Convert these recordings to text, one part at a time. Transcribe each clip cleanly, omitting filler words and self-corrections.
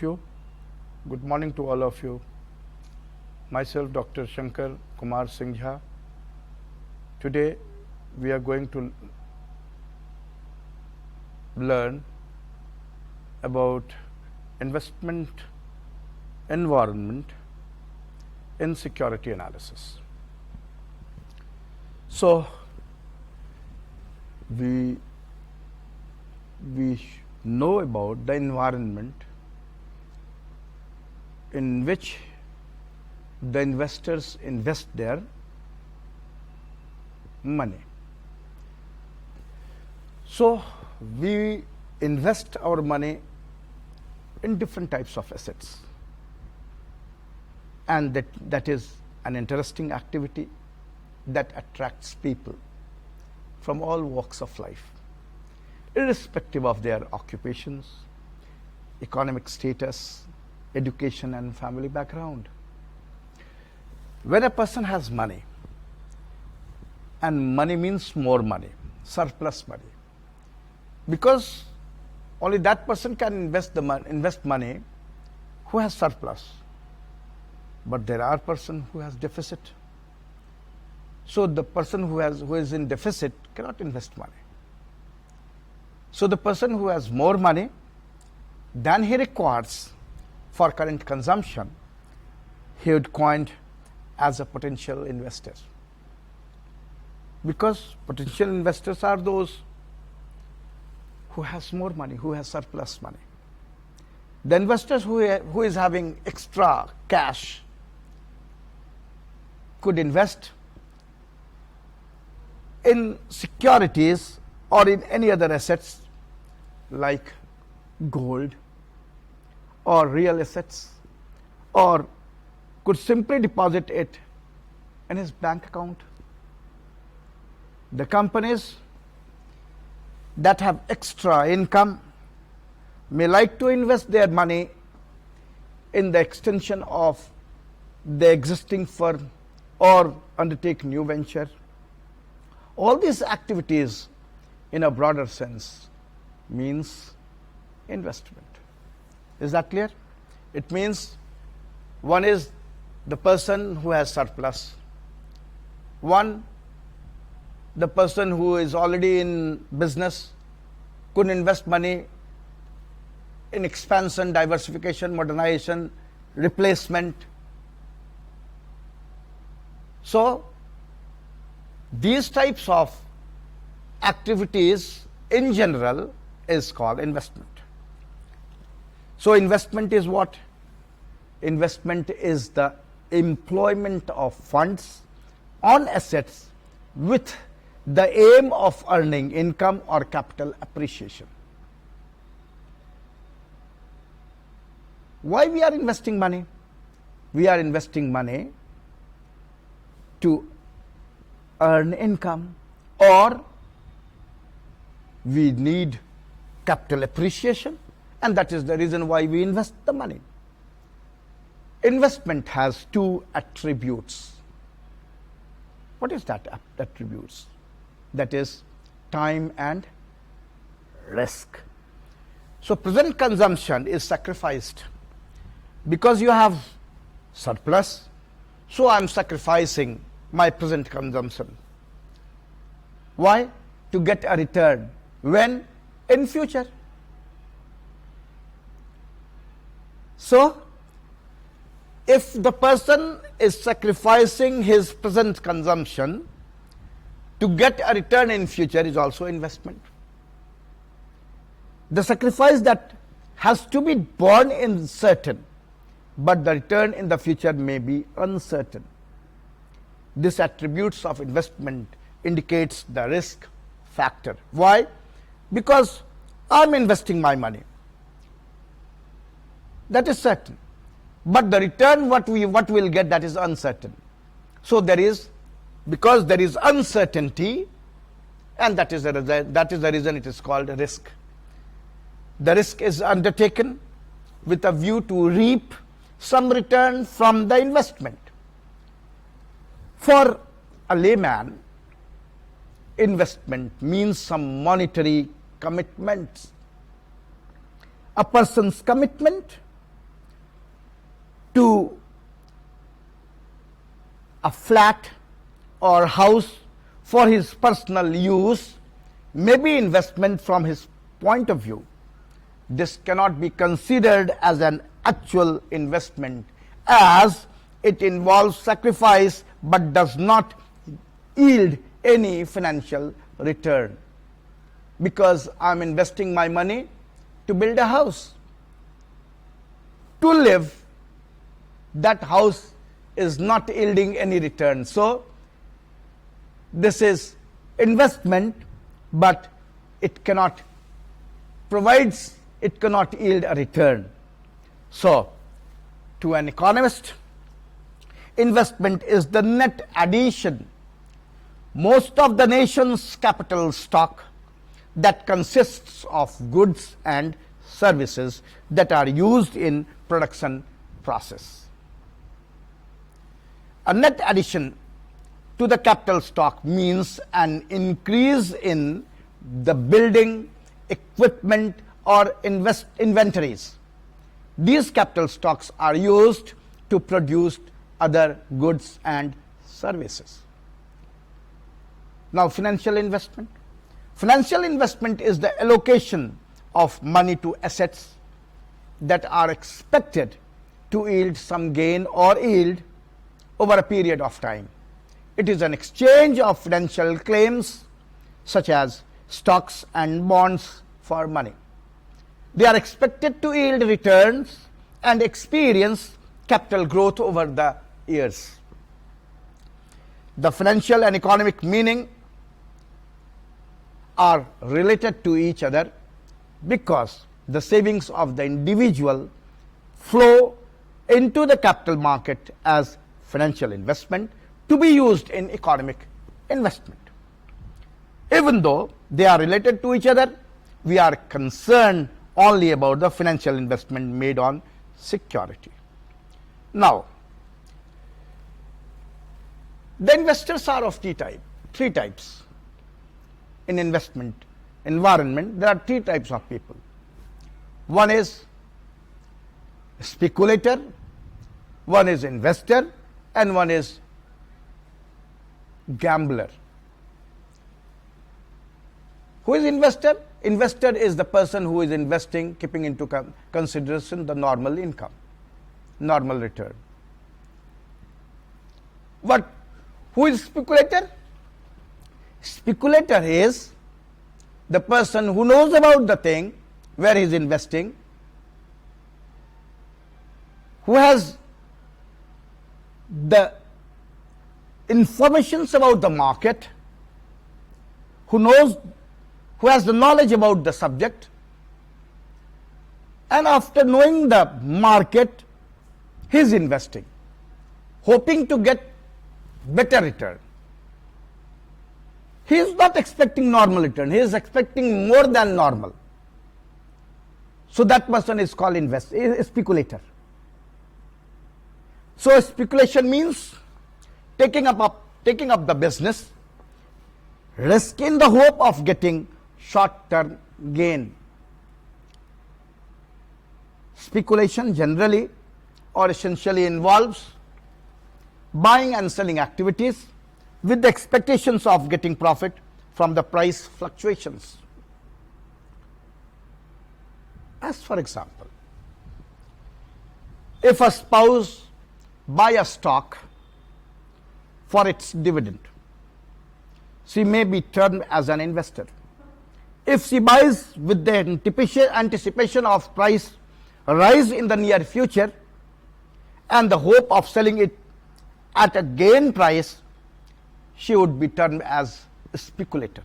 you. Good morning to all of you. Myself, Dr. Shankar Kumar Singha. Today, we are going to learn about investment environment in security analysis. So, we know about the environment in which the investors invest their money. So, we invest our money in different types of assets, and that is an interesting activity that attracts people from all walks of life, irrespective of their occupations, economic status, education and family background. When a person has money, and money means more money, surplus money, because only that person can invest money who has surplus, but there are persons who has deficit. So the person who is in deficit cannot invest money. So the person who has more money than he requires for current consumption, he would coined as a potential investor, because potential investors are those who has more money, who has surplus money. The investors who is having extra cash could invest in securities or in any other assets like gold or real assets, or could simply deposit it in his bank account. The companies that have extra income may like to invest their money in the extension of the existing firm or undertake new venture. All these activities in a broader sense means investment. Is that clear? It means one is the person who has surplus, one the person who is already in business could invest money in expansion, diversification, modernization, replacement. So these types of activities in general is called investment. So investment is what? Investment is the employment of funds on assets with the aim of earning income or capital appreciation. Why we are investing money? We are investing money to earn income, or we need capital appreciation, and that is the reason why we invest the money. Investment has two attributes. What is that attributes? That is time and risk. So present consumption is sacrificed because you have surplus, so I am sacrificing my present consumption. Why? To get a return. When? In future. So if the person is sacrificing his present consumption to get a return in future, is also investment. The sacrifice that has to be borne in certain, but the return in the future may be uncertain. This attributes of investment indicates the risk factor. Why? Because I am investing my money. That is certain. But the return what we'll get, that is uncertain. So because there is uncertainty, and that is the reason it is called risk. The risk is undertaken with a view to reap some return from the investment. For a layman, investment means some monetary commitments. A person's commitment to a flat or house for his personal use may be investment from his point of view. This cannot be considered as an actual investment, as it involves sacrifice but does not yield any financial return, because I am investing my money to build a house, to live. That house is not yielding any return. So this is investment, but it cannot yield a return. So to an economist, investment is the net addition most of the nation's capital stock that consists of goods and services that are used in production process. A net addition to the capital stock means an increase in the building, equipment or inventories. These capital stocks are used to produce other goods and services. Now, financial investment. Financial investment is the allocation of money to assets that are expected to yield some gain or yield over a period of time. It is an exchange of financial claims such as stocks and bonds for money. They are expected to yield returns and experience capital growth over the years. The financial and economic meaning are related to each other because the savings of the individual flow into the capital market as financial investment to be used in economic investment. Even though they are related to each other, we are concerned only about the financial investment made on security. Now, the investors are of three types. In investment environment, there are three types of people. One is speculator, one is investor, and one is gambler. Who is investor? Investor is the person who is investing, keeping into consideration the normal income, normal return. But who is speculator? Speculator is the person who knows about the thing where he is investing, who has the informations about the market, who has the knowledge about the subject, and after knowing the market, he is investing, hoping to get better return. He is not expecting normal return, he is expecting more than normal. So that person is called a speculator. So speculation means taking up the business, risk in the hope of getting short-term gain. Speculation generally or essentially involves buying and selling activities with the expectations of getting profit from the price fluctuations. As for example, if a spouse buy a stock for its dividend, she may be termed as an investor. If she buys with the anticipation of price rise in the near future and the hope of selling it at a gain price, she would be termed as a speculator.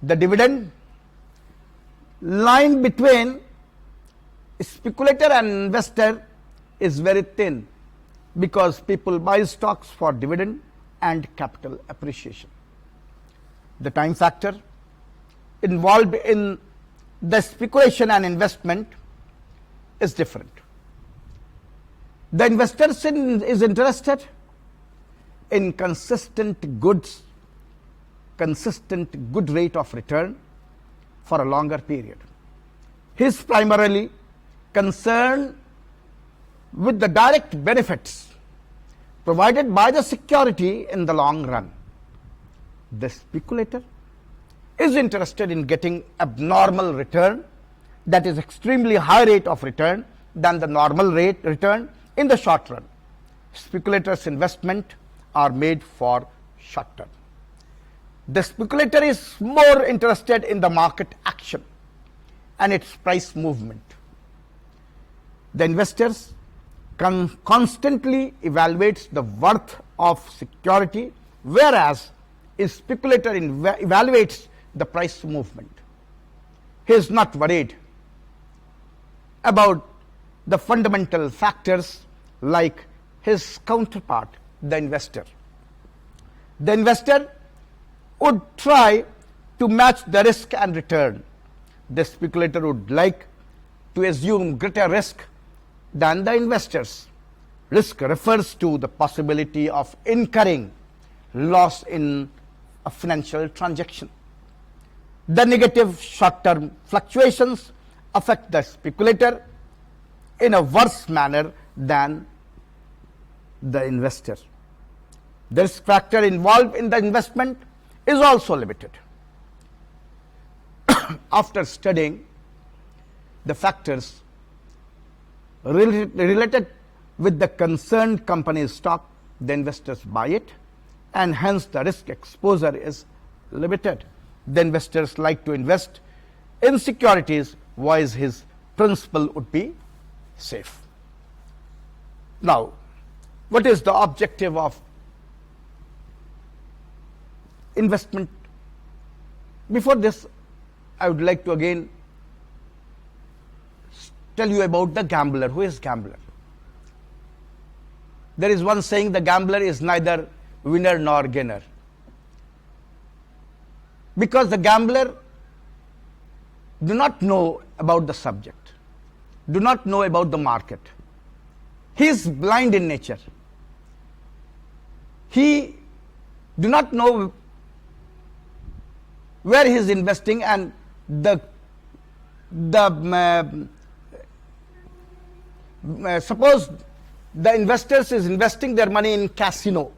The dividend line between speculator and investor is very thin because people buy stocks for dividend and capital appreciation. The time factor involved in the speculation and investment is different. The investor is interested in consistent good rate of return for a longer period. He is primarily concerned with the direct benefits provided by the security in the long run. The speculator is interested in getting abnormal return, that is extremely high rate of return than the normal rate return in the short run. Speculators' investment are made for short term. The speculator is more interested in the market action and its price movement. The investors constantly evaluates the worth of security, whereas a speculator evaluates the price movement. He is not worried about the fundamental factors like his counterpart, the investor. The investor would try to match the risk and return. The speculator would like to assume greater risk than the investors. Risk refers to the possibility of incurring loss in a financial transaction. The negative short-term fluctuations affect the speculator in a worse manner than the investor. The risk factor involved in the investment is also limited. After studying the factors related with the concerned company's stock, the investors buy it, and hence the risk exposure is limited. The investors like to invest in securities, whereas his principal would be safe. Now, what is the objective of investment? Before this, I would like to again tell you about the gambler. Who is gambler? There is one saying, the gambler is neither winner nor gainer. Because the gambler do not know about the subject, do not know about the market. He is blind in nature. He do not know where he is investing, and suppose the investors is investing their money in casino.